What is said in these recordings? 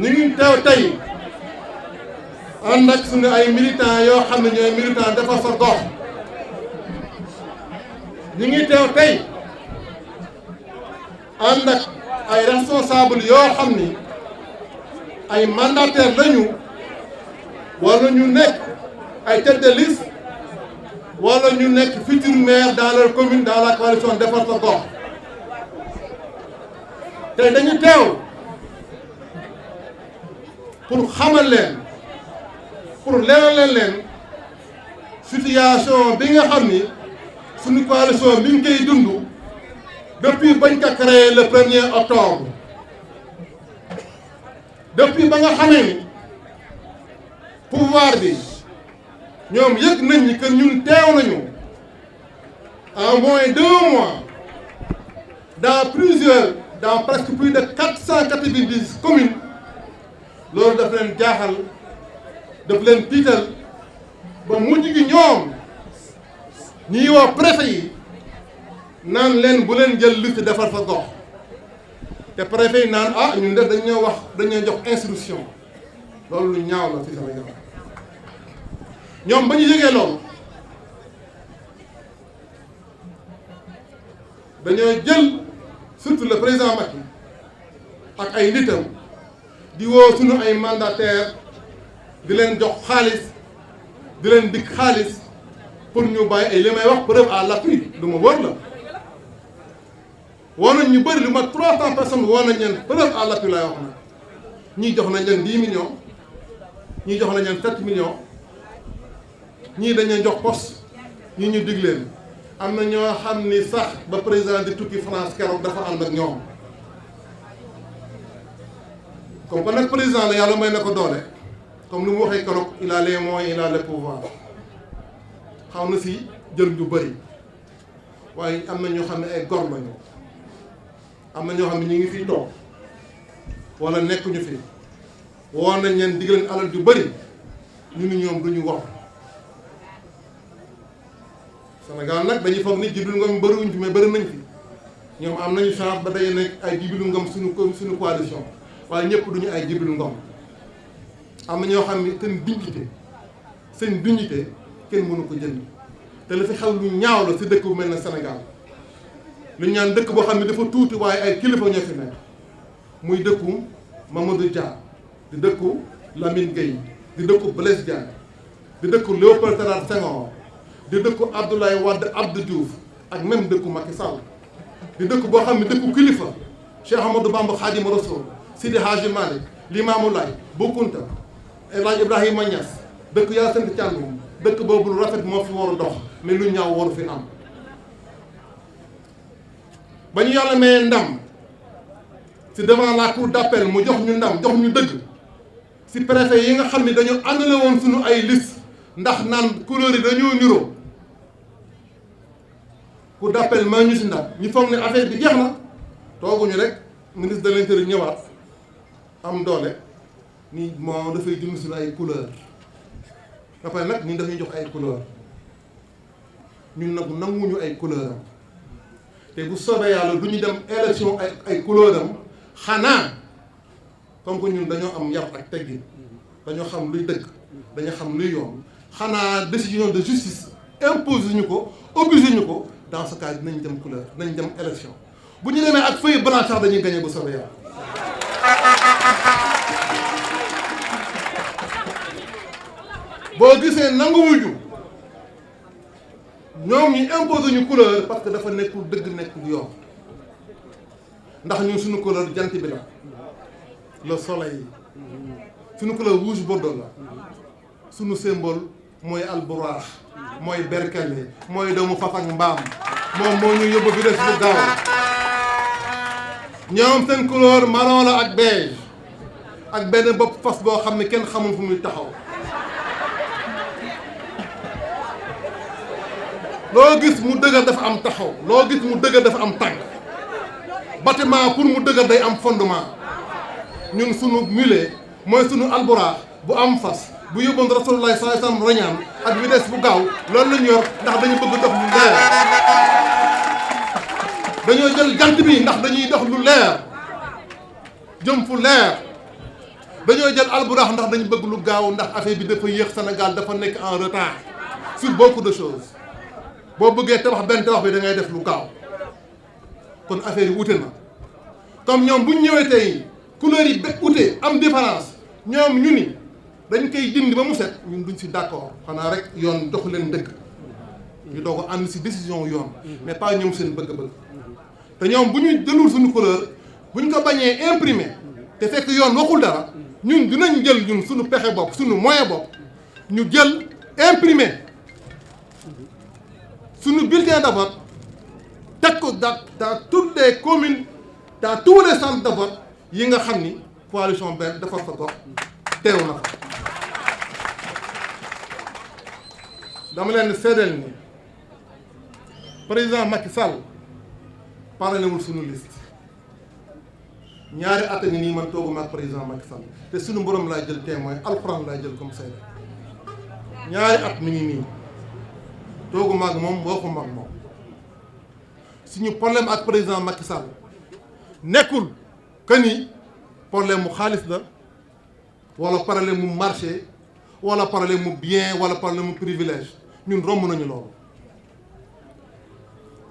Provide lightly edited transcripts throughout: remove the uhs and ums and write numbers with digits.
ñu ngi teew tey ànd ak suñu ay militants yoo xam ne ñooy militants Defar sa Gox ñu ngi teew tey ànd ak ay responsables yoo xam ni ay mandataires lañu wala ñu nekk ay tête de liste wala ñu nekk futur maire dans leur commune dans la coalition Defar sa Gox tey dañu teew pour xamal leen pour leeral leen situation bi nga xam ni suñu coalition mi ngi koy dund depuis bañ ko créé le 1er octobre depuis ba nga xamee ni pouvoir bi ñoom yëg nañ ni que ñun teew nañu en moins d'1 mois dans presque plus de 490 communes loolu daf leen jaaxal daf leen tiital ba mujj gi ñoom ñiy woo préfet yi naan leen bu leen jël liste Defar sa Gox te préfet yi naan ah ñun de dañoo wax dañoo jox instruction loolu lu ñaaw la ci Sénégal ñoom ba ñu yëgee loolu dañoo jël surtout le président Macky ak ay nitam di woo suñu ay mandataires di leen jox xaalis di leen dikk xaalis pour ñu bàyyi ay li may wax preuve à l'appui lu ma wër la woo nañ ñu bëri lu ma 300 personnes woo nañ leen preuve à l'appui laay wax nag ñii jox nañ leen 10 millions ñii jox nañ leen 7 millions ñii dañ leen jox poste ñii ñu dig leen am na ñoo xam ni sax ba président di tukki France keroog dafa ànd ak ñoom comme que nag président la yàlla may na ko doole comme ni mu waxee keroog il a les moyens il a le pouvoir xaw na si jël ñu bëri waaye am na ñoo xam ne ay gor lañu am na ñoo xam ne ñu ngi fii toog wala nekkuñu fi woo nañ leen dig leen alal ju bëri ñu ni ñoom duñu wax Sénégal nag dañuy foog ni Djibril Ngom bëriwuñ fi mais bëri nañ fi ñoom am nañu chance ba day nekk ay Djibril Ngom suñu coalition waaye ñëpp duñu ay Djibril Ngom am na ñoo xam ne seen dignité kenn mënu ko jënd te la fi xew lu ñaaw la si dëkk bu mel ne Sénégal lu ñaan dëkk boo xam ne dafa tuuti waaye ay kilifa ñoo fi nekk muy dëkku Mamadou Dia di dëkku Lamine Gueye di dëkku Blaise Diagne di dëkku Léopold Sédar Senghor di dëkku Abdoulaye Wade Abdou Diouf ak même dëkku Macky Sall di dëkk boo xam ne dëkku kilifa Cheikh Ahmadou Bamba Khadimou Rassoul Sidi Hadji Malick Limamou Laye Bou Kounta El Hadj Ibrahima Niass dëkk Hyacinthe Thiandoum dëkk boobu lu rafet moo fi war a dox mais lu ñaaw waru fi am ba ñu yàlla mayee ndam si devant la cour d'appel mu jox ñu ndam jox ñu dëgg si préfet yi nga xam ne dañu annulé woon suñu ay liste ndax naan couleur yi dañoo niroo cour d'appel maa ñu si ndam ñu foog ne affaire bi jeex na tooguñu rek ministre de l'intérieur ñëwaat am doole ni moo dafay dund suñu ay couleur ba pare nag ñun dafay jox ay couleur ñun nag nanguñu ay couleur am te bu soobee yàlla du ñu dem élection ay couleur am xanaa comme que ñun dañoo am yar ak teggin dañoo xam luy dëgg dañoo xam luy yoon xanaa décision de justice impose ñu ko obligé ñu ko dans ce cas dinañ dem couleur dinañ dem élection bu ñu demee ak feuille blanche sax dañuy gagné bu soobee yàlla. boo gisee nanguwuñu ñoom ñu imposé ñu couleur parce que dafa nekkul dëgg nekkul yoon ndax ñun suñu couleur jant bi la le soleil suñu couleur rouge bordeaux la suñu symbole mooy alburaax mooy berkele mooy doomu faf ak mbaam moom moo ñu yóbbu bi des bu gaaw ñoom seen couleur marron la ak beige ak benn bopp fas boo xam ne kenn xamul fu muy taxaw loo gis mu dëgër dafa am taxaw loo gis mu dëgër dafa am tànk bâtiment pour mu dëgër day am fondement ñun sunu mulet mooy sunu alburaax bu am fas bu yóbboon Rasulullah sallallahu alayhi wasallam rañaan ak vitesse bu gaaw loolu lañu yor ndax dañu bëgg dox lu leer dañoo jël jant bi ndax dañuy dox lu leer jëm fu leer dañoo jël alburax ndax dañu bëgg lu gaaw ndax affaire bi dafa yéex Sénégal dafa nekk en retard sur beaucoup de choses boo bëggee tabax benn tabax bi da ngay def lu gaaw kon affaire yi wute na comme ñoom bu ñu ñëwee tey couleur yi wute am différence ñoom ñu ni dañ koy dindi ba mu set ñun duñ si d'accord xanaa rek yoon doxu leen dëgg ñu doog a ànd si décision yoon mais pas ñoom seen bëgg-bëgg te ñoom bu ñu jëlul suñu couleur bu ñu ko bañee imprimer te fekk yoon waxul dara ñun dinañ jël ñun suñu pexe bopp suñu moyen bopp ñu jël imprimer suñu bulletin de vote teg ko dans toutes les communes dans tous les centres de vote yi nga xam ni coalition benn dafa fa gox teew na fa dama leen seedeel ni président Macky Sall paralewul suñu liste ñaari at a ngi nii man tooguma ak président Macky Sall te suñu borom laa jël témoin alxuraan laa jël comme seede ñaari at mi ngi nii tooguma ak moom waxuma ak moom suñu problème ak président Macky Sall nekkul que ni problème mu xaalis la wala problème mu marché wala problème mu bien wala problème mu privilège ñun romb nañu loolu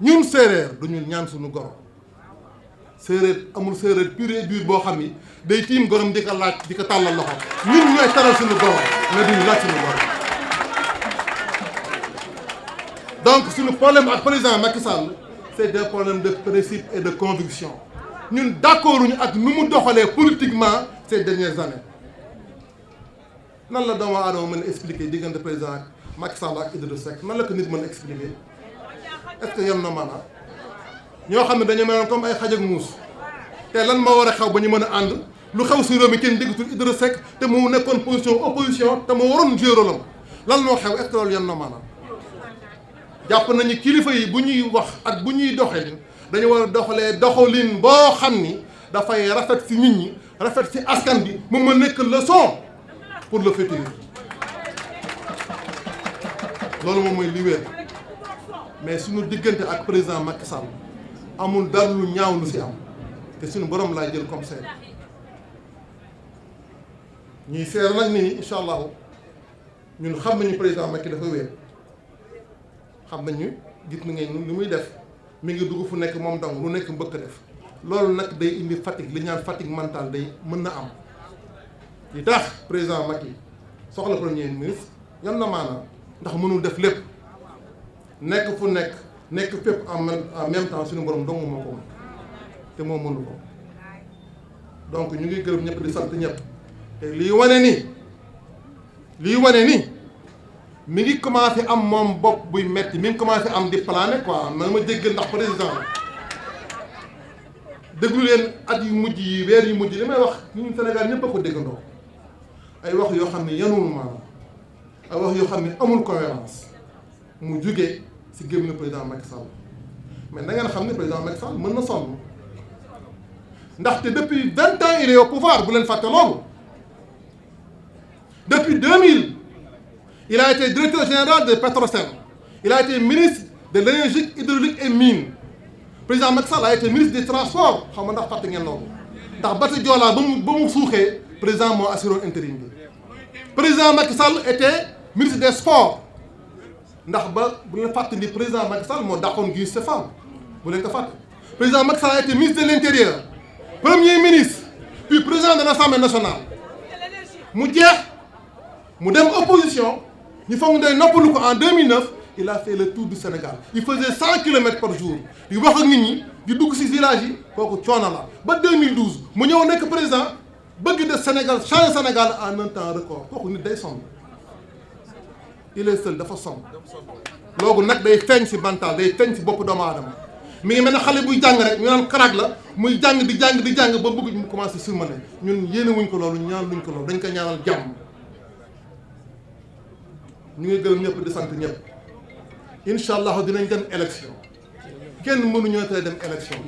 ñun séeréer duñu ñaan suñu goro séeréer amul séeréer pur et dur boo xam ni day tiim gorom di ko laaj di ko tàllal loxo ñun ñooy taral suñu goro mais duñu laaj suñu goro donc suñu problème ak président Macky Sall c'est des problèmes de principe et de conviction ñun d'accorduñu ak nu mu doxalee politiquement ces dernières années nan la doomu aadama mën a expliquer diggante président Macky Sall ak Idrissa Seck nan la ko nit mën a expliquer est-ce que yem na maanaam ñoo xam ne dañu meloon comme ay xaj ak muus te lan moo war a xew ba ñu mën a ànd lu xew si réew mi kenn déggatul Idrissa Seck te mu nekkoon position opposition te mu waroon jouer rôle am lan moo xew est-ce que loolu yem na maanaam jàpp nañu kilifa yi bu ñuy wax ak bu ñuy doxee dañu war a doxalee doxalin boo xam ni dafay rafet si nit ñi rafet si askan bi mu ma nekk leçon pour le futur loolu moom mooy li wér mais suñu diggante ak président Macky Sall amul dara lu ñaaw lu si am te suñu borom laa jël comme seede ñuy seer nag nit ñi incha allahu ñun xam nañu président Macky dafa wér xam nañu gis na ngeen ni muy def mi ngi dugg fu nekk moom dong lu nekk mbëkk def loolu nag day indi fatigue li ñaan fatigue mentale day mën na am li tax président Macky soxla premier ministre yan na maanaam ndax mënul def lépp nekk fu nekk fépp en même temps suñu borom dong moo ko te moo mënu ko donc ñu ngi gërëm ñëpp di sant ñëpp te lii wane ni mi ngi commencé am moom bopp buy metti mi ngi commencé am di plané quoi na ma dégg ndax président déglu leen at yu mujj yi weer yu mujj li may wax ñun Sénégal ñëpp a ko déggandoo ay wax yoo xam ne yanuwul maanaam ay wax yoo xam ne amul cohérence mu jugee si gémmiñu président Macky Sall mais da ngeen xam ne président Macky Sall mën na sonn ndaxte depuis 20 ans il est au pouvoir bu leen fàtte loolu depuis 2000 il a été directeur général de Petrosen il a été ministre de l'énergie hydraulique et mines président Macky Sall a été ministre des transports xam nga ndax fàtte ngeen loolu ndax bateau Joola ba mu suuxee président moo assuré intérim bi président Macky Sall était ministre des sports ndax ba bu leen fàtte ni président Macky Sall moo dàqoon Guy Stéphane bu leen ko fàtte président Macky Sall a été ministre de l'intérieur premier ministre puis président de l'Assemblée nationale mu jeex mu dem opposition ñu foog day noppalu ko en 2009 il a fait le tour du Sénégal il faisait 100 kilomètres par jour di wax ak nit ñi di dugg ci village yi kooku coono la ba 2012 mu ñëw nekk président bëgg de Sénégal changer Sénégal en un temps record kooku nit day sonn il est seul dafa sonn loolu nag day feeñ ci mental day feeñ ci bopp doomu aadama mi ngi mel ne xale buy jàng rek ñu naan karaag la muy jàng di jàng ba bëgg mu commencé surmené ñun yéene wuñ ko loolu ñaan luñ ko loolu dañ ko ñaanal jàmm ñu ngi gërëm ñëpp di sant ñëpp incha allah dinañ dem élection kenn mënuñoo tey dem élection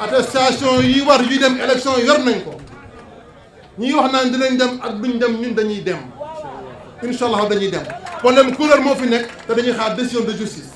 attestation yi war yu dem élection yor nañ ko ñi wax naan dinañ dem ak duñ dem ñun dañuy dem incha allah dañuy dem problème couleur moo fi nekk te dañuy xaar décision de justice.